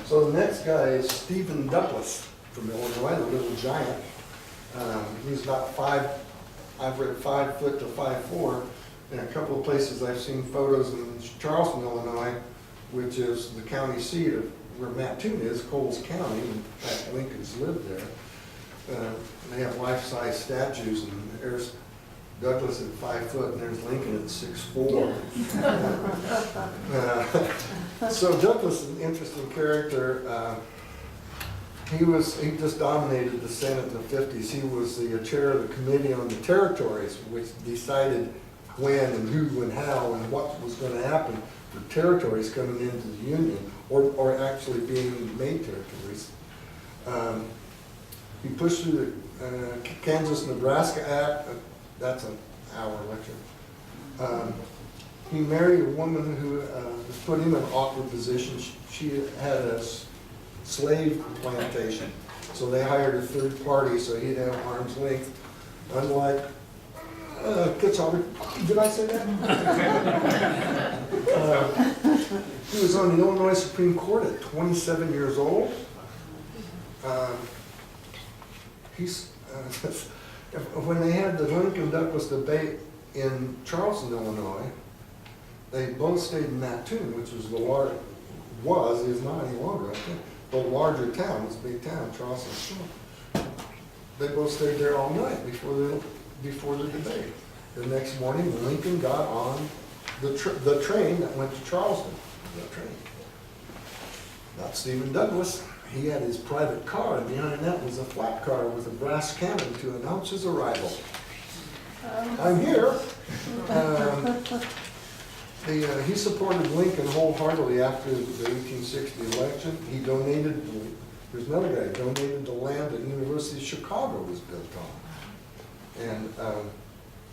So the next guy is Stephen Douglas from Illinois, the Little Giant. He's about I've read 5 foot to 5'4". In a couple of places I've seen photos in Charleston, Illinois, which is the county seat of where Mattoon is, Coles County. In fact, Lincoln's lived there. They have life-size statues, and there's Douglas at 5 foot, and there's Lincoln at 6'4". So Douglas is an interesting character. He just dominated the Senate in the 50s. He was the chair of the Committee on the Territories, which decided when and who and how and what was going to happen for territories coming into the Union, or actually being made territories. He pushed through the Kansas-Nebraska Act. That's an hour lecture. He married a woman who put him in an awkward position. She had a slave plantation, so they hired a third party so he'd have arm's length. Unlike did I say that? He was on the Illinois Supreme Court at 27 years old. When they had the Lincoln-Douglas debate in Charleston, Illinois, they both stayed in Mattoon, which was is not any longer, I think, the larger town. It's a big town, Charleston. They both stayed there all night before the debate. The next morning, Lincoln got on the train that went to Charleston. The train. Not Stephen Douglas. He had his private car, and behind that was a flat car with a brass cannon to announce his arrival. I'm here. He supported Lincoln wholeheartedly after the 1860 election. He donated, there's another guy, donated the land that University of Chicago was built on. And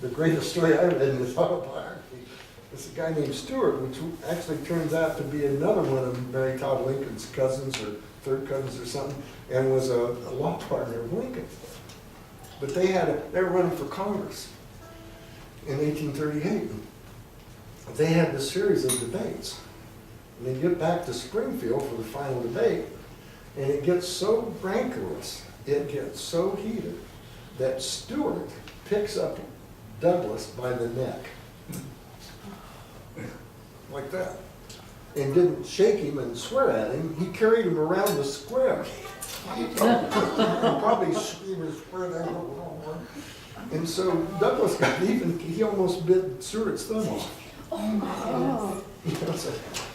the greatest story I read in his autobiography is a guy named Stewart, which actually turns out to be another one of Mary Todd Lincoln's cousins or third cousins or something, and was a law partner of Lincoln. But they were running for Congress in 1838. They had this series of debates. And they get back to Springfield for the final debate, and it gets so rancorous, it gets so heated, that Stewart picks up Douglas by the neck. Like that. And didn't shake him and swear at him. He carried him around the square. He probably swear there. And so Douglas got even, he almost bit Stewart's thumb off. Oh.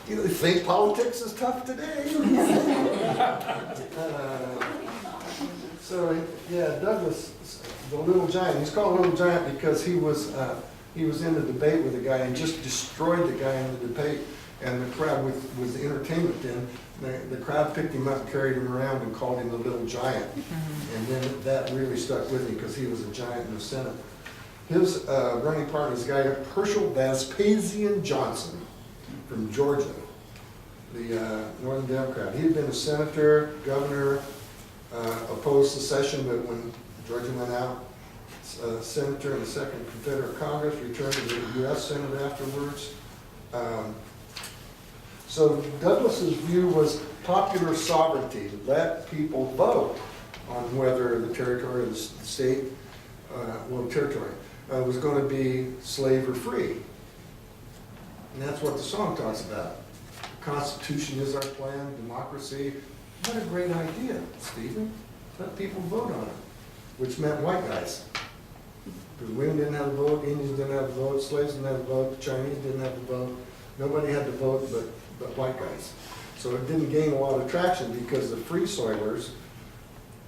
You think politics is tough today? So yeah, Douglas, the Little Giant. He's called Little Giant because he was in a debate with a guy and just destroyed the guy in the debate. And the crowd, with the entertainment then, the crowd picked him up, carried him around, and called him the Little Giant. And then that really stuck with me because he was a giant in the Senate. His running partner is a guy, Herschel Vespasian Johnson from Georgia, the Northern Democrat. He had been a senator, governor, opposed secession, but when Georgia went out, senator in the Second Confederate Congress, returned to the U.S. Senate afterwards. So Douglas's view was popular sovereignty, let people vote on whether the territory of the state, territory, was going to be slave or free. And that's what the song talks about. The Constitution is our plan, democracy. What a great idea, Stephen. Let people vote on it, which meant white guys. Because women didn't have a vote, Indians didn't have a vote, slaves didn't have a vote, the Chinese didn't have a vote. Nobody had to vote but white guys. So it didn't gain a lot of traction because the free soilers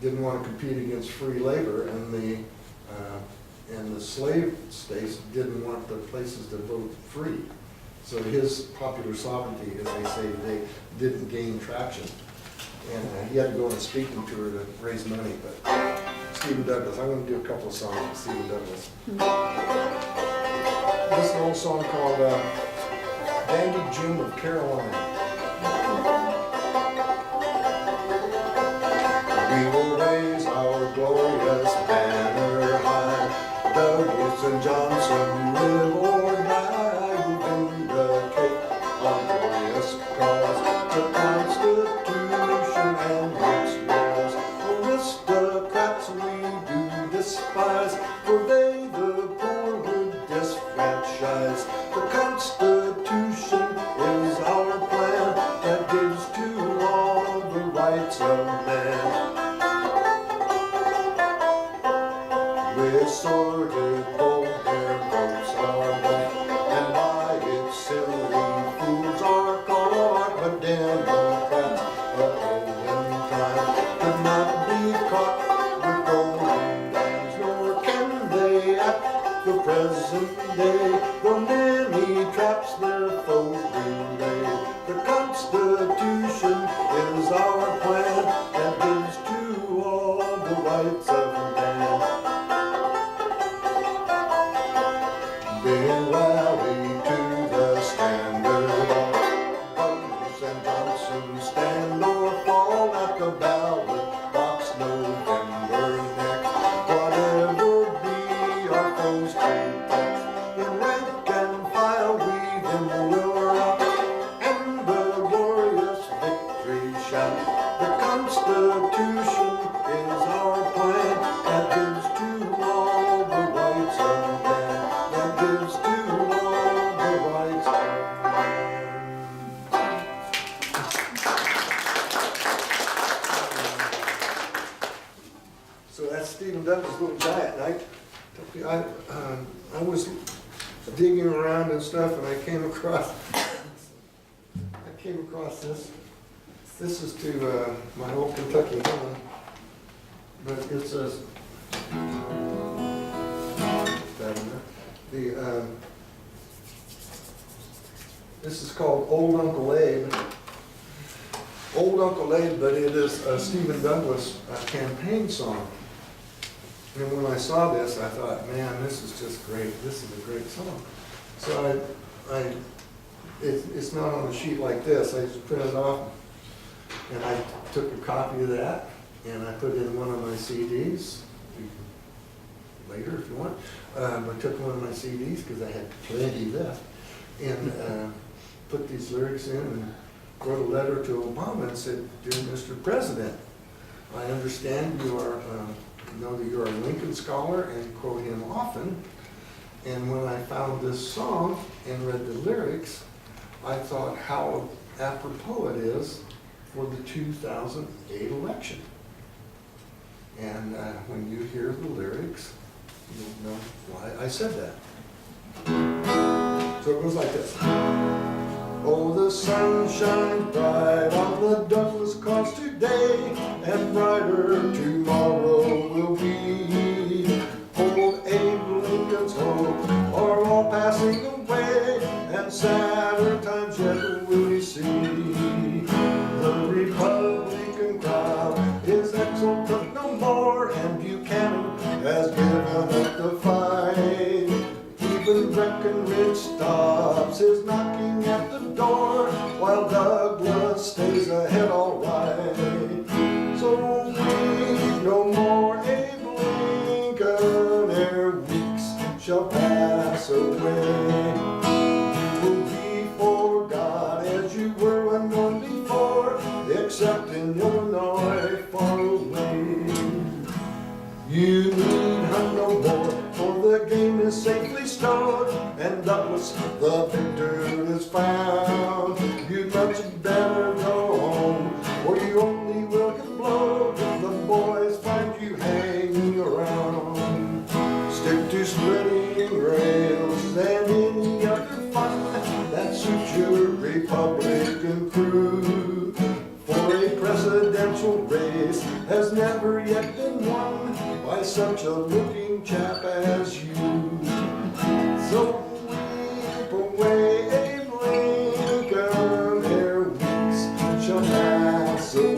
didn't want to compete against free labor, and the slave states didn't want the places to vote free. So his popular sovereignty, as they say today, didn't gain traction. And he had to go on a speaking tour to raise money. But Stephen Douglas, I want to do a couple of songs with Stephen Douglas. This is an old song called Dandy Jim of Carolina. We will raise our glorious banner high. Douglas and Johnson live or die. Who vindicate our glorious cause, the Constitution. of man. With sordid gold their boats are bought, and by its silly fools are caught, but Democrats of olden time could not be caught with golden dimes, nor can they at the present day, though many traps their foes do lay. The Constitution is our plan that gives to all the rights of man. Then rally to the standard, Douglas and Johnson stand or fall at the ballot box November next. Whatever be our foes' pretext, in rank and file we them will rout, and the glorious victory shout. The Constitution is our plan that gives to all the rights of man, that gives to all the rights of man. So that's Stephen Douglas' little giant night. I was digging around and stuff, and I came across this. This is to my old Kentucky home, but it says this is called Old Uncle Abe. Old Uncle Abe, but it is a Stephen Douglas campaign song. And when I saw this, I thought, man, this is just great. This is a great song. So it's not on a sheet like this. I just printed it off, and I took a copy of that, and I put it in one of my CDs. Later, if you want. I took one of my CDs because I had plenty left, and put these lyrics in, and wrote a letter to Obama and said, "Dear Mr. President, I understand you are." Know that you're a Lincoln scholar and quote him often, and when I found this song and read the lyrics, I thought how apropos it is for the 2008 election. And when you hear the lyrics, you'll know why I said that. So it goes like this. Oh, the sun shines bright on the Douglas cause today, and brighter tomorrow will be. Old Abe Lincoln's hope are all passing away, and sadder times yet will we see. The Republican crowd is exultant no more, and Buchanan has given up the fight. Even Breckinridge stops his knocking at the door, while Douglas stays ahead all right. So weep no more, Abe Lincoln, ere weeks shall pass away. You will be forgot as you were unknown before, except in Illinois far away. You need hunt no more, for the game is safely stored, and Douglas the victor is found. You'd much better go home, or you only will get blowed if the boys find you hanging around. Stick to splitting rails and any other fun that suits your Republican crew. For a presidential race has never yet been won by such a looking chap as you. So weep away, Abe Lincoln, ere weeks shall pass away.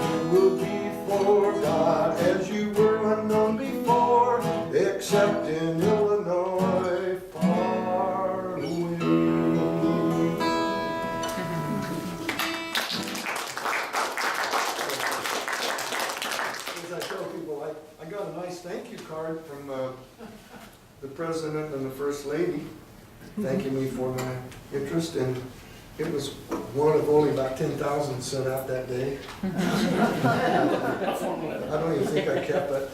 You will be forgot as you were unknown before, except in Illinois far away. As I tell people, I got a nice thank you card from the President and the First Lady thanking me for my interest, and it was one of only about 10,000 sent out that day. I don't even think I kept it.